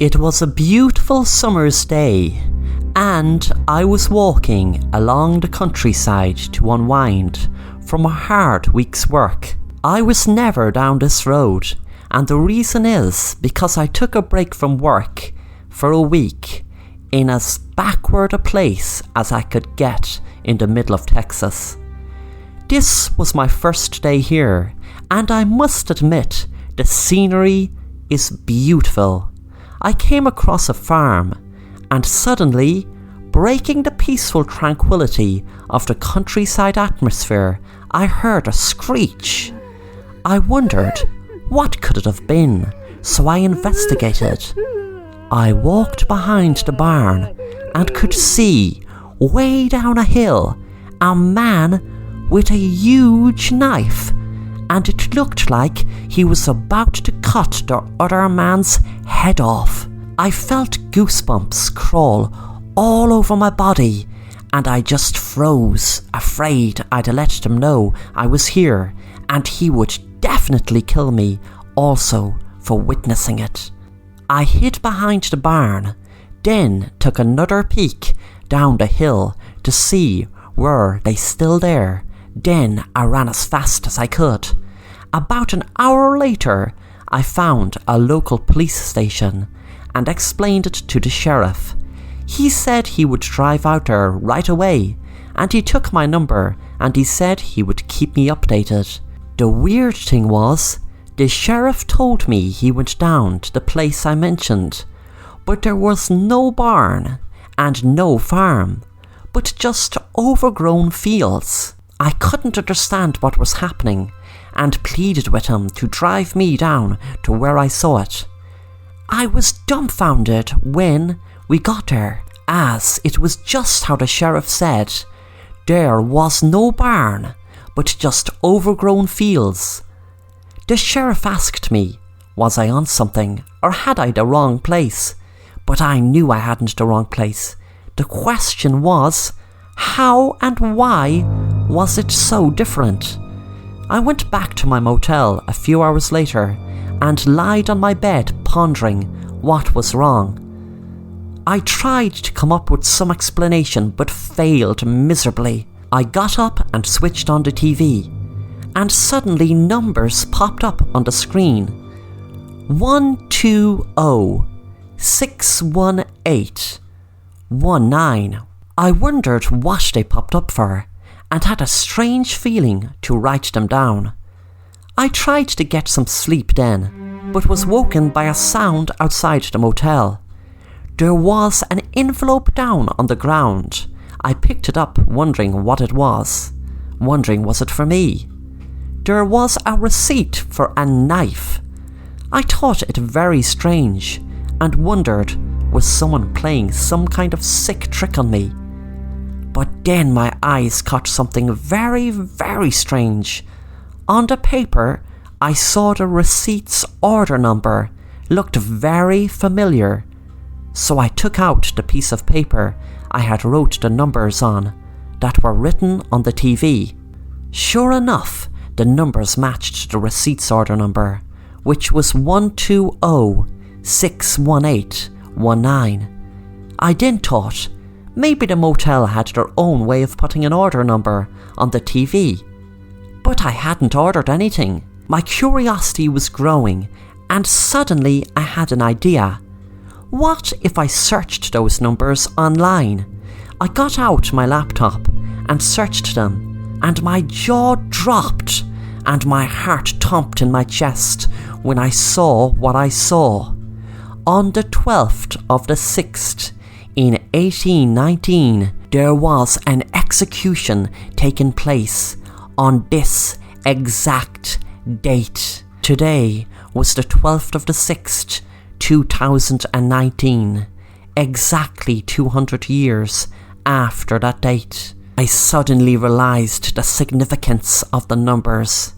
It was a beautiful summer's day, and I was walking along the countryside to unwind from a hard week's work. I was never down this road, and the reason is because I took a break from work for a week in as backward a place as I could get in the middle of Texas. This was my first day here, and I must admit the scenery is beautiful. I came across a farm, and suddenly, breaking the peaceful tranquility of the countryside atmosphere, I heard a screech. I wondered, what could it have been? So I investigated. I walked behind the barn and could see, way down a hill, a man with a huge knife, and it looked like he was about to cut the other man's head off. I felt goosebumps crawl all over my body, and I just froze, afraid I'd let them know I was here, and he would definitely kill me also for witnessing it. I hid behind the barn, then took another peek down the hill to see were they still there. Then I ran as fast as I could. About an hour later, I found a local police station and explained it to the sheriff. He said he would drive out there right away, and he took my number and he said he would keep me updated. The weird thing was, the sheriff told me he went down to the place I mentioned, but there was no barn and no farm, but just overgrown fields. I couldn't understand what was happening and pleaded with him to drive me down to where I saw it. I was dumbfounded when we got there, as it was just how the sheriff said. There was no barn, but just overgrown fields. The sheriff asked me, was I on something, or had I the wrong place? But I knew I hadn't the wrong place. The question was, how and why was it so different? I went back to my motel a few hours later and lied on my bed pondering what was wrong. I tried to come up with some explanation but failed miserably. I got up and switched on the TV, and suddenly numbers popped up on the screen. 120-618-19. I wondered what they popped up for, and had a strange feeling to write them down. I tried to get some sleep then, but was woken by a sound outside the motel. There was an envelope down on the ground. I picked it up, wondering what it was. Wondering, was it for me? There was a receipt for a knife. I thought it very strange, and wondered, was someone playing some kind of sick trick on me? But then my eyes caught something very, very strange. On the paper, I saw the receipt's order number. Looked very familiar. So I took out the piece of paper I had wrote the numbers on that were written on the TV. Sure enough, the numbers matched the receipt's order number, which was 120-618-19. I then thought, maybe the motel had their own way of putting an order number on the TV. But I hadn't ordered anything. My curiosity was growing, and suddenly I had an idea. What if I searched those numbers online? I got out my laptop and searched them, and my jaw dropped and my heart thumped in my chest when I saw what I saw. On the 12th of the 6th, in 1819, there was an execution taking place on this exact date. Today was the 12th of the 6th, 2019, exactly 200 years after that date. I suddenly realised the significance of the numbers.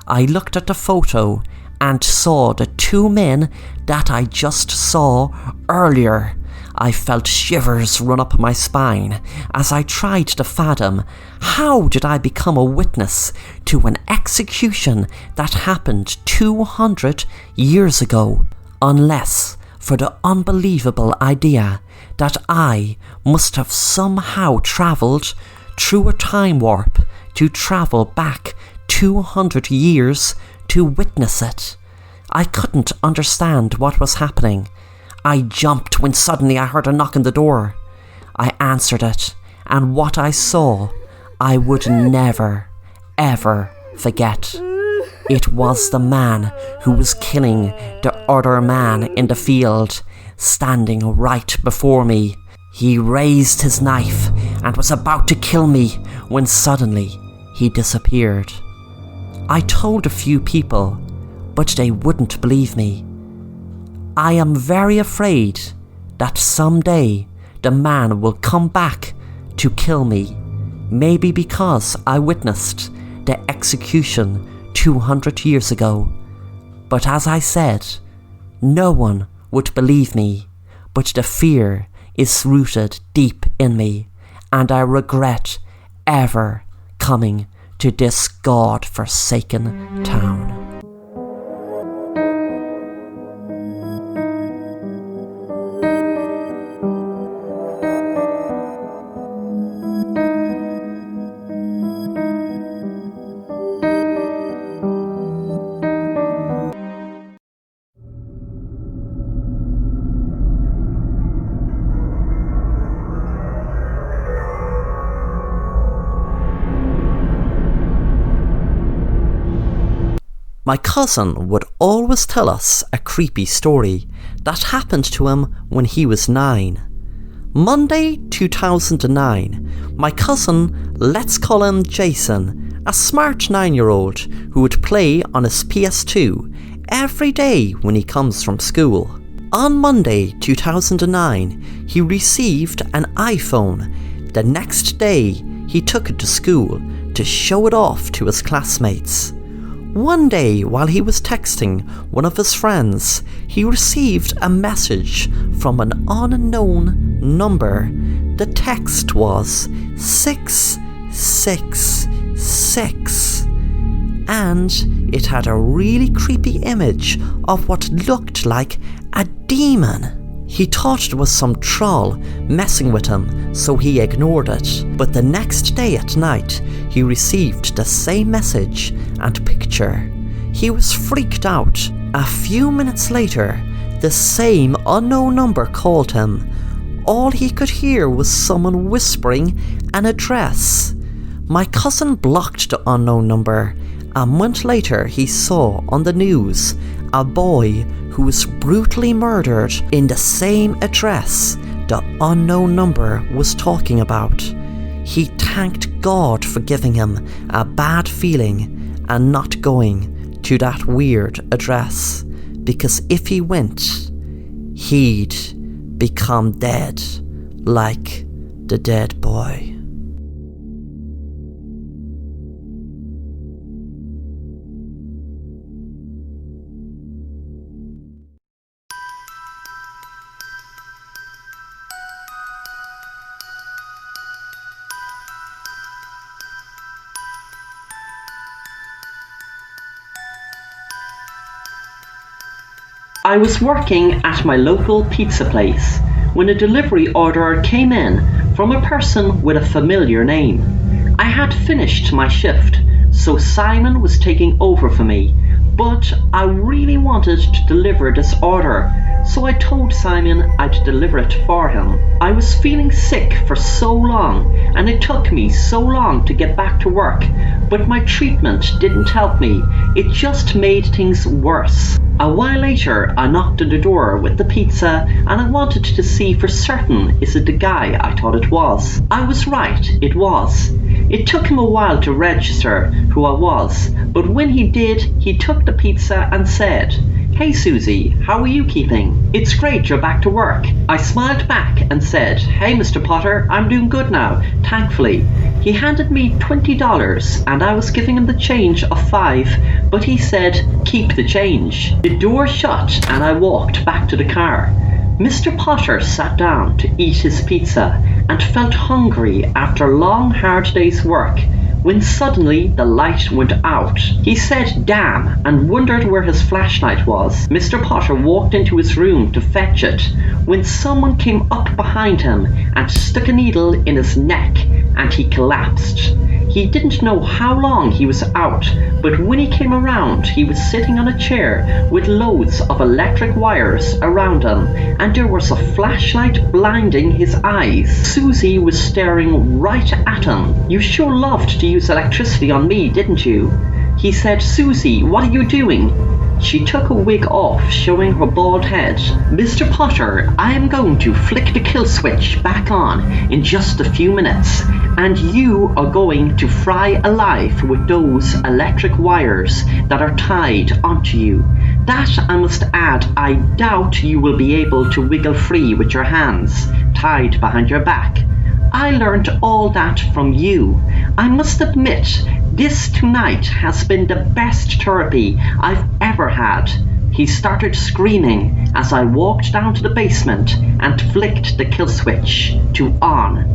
I looked at the photo and saw the two men that I just saw earlier. I felt shivers run up my spine as I tried to fathom, how did I become a witness to an execution that happened 200 years ago? Unless for the unbelievable idea that I must have somehow travelled through a time warp to travel back 200 years to witness it. I couldn't understand what was happening. I jumped when suddenly I heard a knock on the door. I answered it, and what I saw, I would never, ever forget. It was the man who was killing the other man in the field, standing right before me. He raised his knife and was about to kill me when suddenly he disappeared. I told a few people, but they wouldn't believe me. I am very afraid that someday the man will come back to kill me, maybe because I witnessed the execution 200 years ago. But as I said, no one would believe me, but the fear is rooted deep in me, and I regret ever coming to this God-forsaken town. My cousin would always tell us a creepy story that happened to him when he was 9. Monday 2009, my cousin, let's call him Jason, a smart 9-year-old who would play on his PS2 every day when he comes from school. On Monday 2009, he received an iPhone. The next day, he took it to school to show it off to his classmates. One day, while he was texting one of his friends, he received a message from an unknown number. The text was 666, and it had a really creepy image of what looked like a demon. He thought it was some troll messing with him, so he ignored it. But the next day at night, he received the same message and picture. He was freaked out. A few minutes later, the same unknown number called him. All he could hear was someone whispering an address. My cousin blocked the unknown number. A month later, he saw on the news a boy who was brutally murdered in the same address the unknown number was talking about. He thanked God for giving him a bad feeling and not going to that weird address, because if he went, he'd become dead like the dead boy. I was working at my local pizza place when a delivery order came in from a person with a familiar name. I had finished my shift, so Simon was taking over for me, but I really wanted to deliver this order, so I told Simon I'd deliver it for him. I was feeling sick for so long, and it took me so long to get back to work, but my treatment didn't help me. It just made things worse. A while later, I knocked on the door with the pizza, and I wanted to see for certain is it the guy I thought it was. I was right, it was. It took him a while to register who I was, but when he did, he took the pizza and said, "Hey Susie, how are you keeping? It's great you're back to work." I smiled back and said, "Hey Mr. Potter, I'm doing good now, thankfully." He handed me $20 and I was giving him the change of $5, but he said, "Keep the change." The door shut and I walked back to the car. Mr. Potter sat down to eat his pizza and felt hungry after a long hard day's work, when suddenly the light went out. He said damn and wondered where his flashlight was. Mr. Potter walked into his room to fetch it when someone came up behind him and stuck a needle in his neck and he collapsed. He didn't know how long he was out, but when he came around, he was sitting on a chair with loads of electric wires around him, and there was a flashlight blinding his eyes. Susie was staring right at him. "You sure loved to use electricity on me, didn't you?" He said. "Susie, what are you doing?" She took a wig off, showing her bald head. "Mr. Potter, I am going to flick the kill switch back on in just a few minutes, and you are going to fry alive with those electric wires that are tied onto you. That, I must add, I doubt you will be able to wiggle free with your hands tied behind your back. I learned all that from you. I must admit, this tonight has been the best therapy I've ever had." He started screaming as I walked down to the basement and flicked the kill switch to on.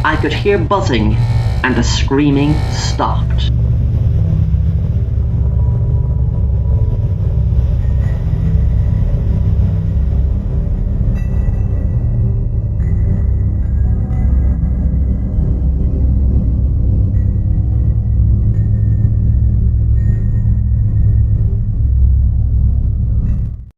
I could hear buzzing and the screaming stopped.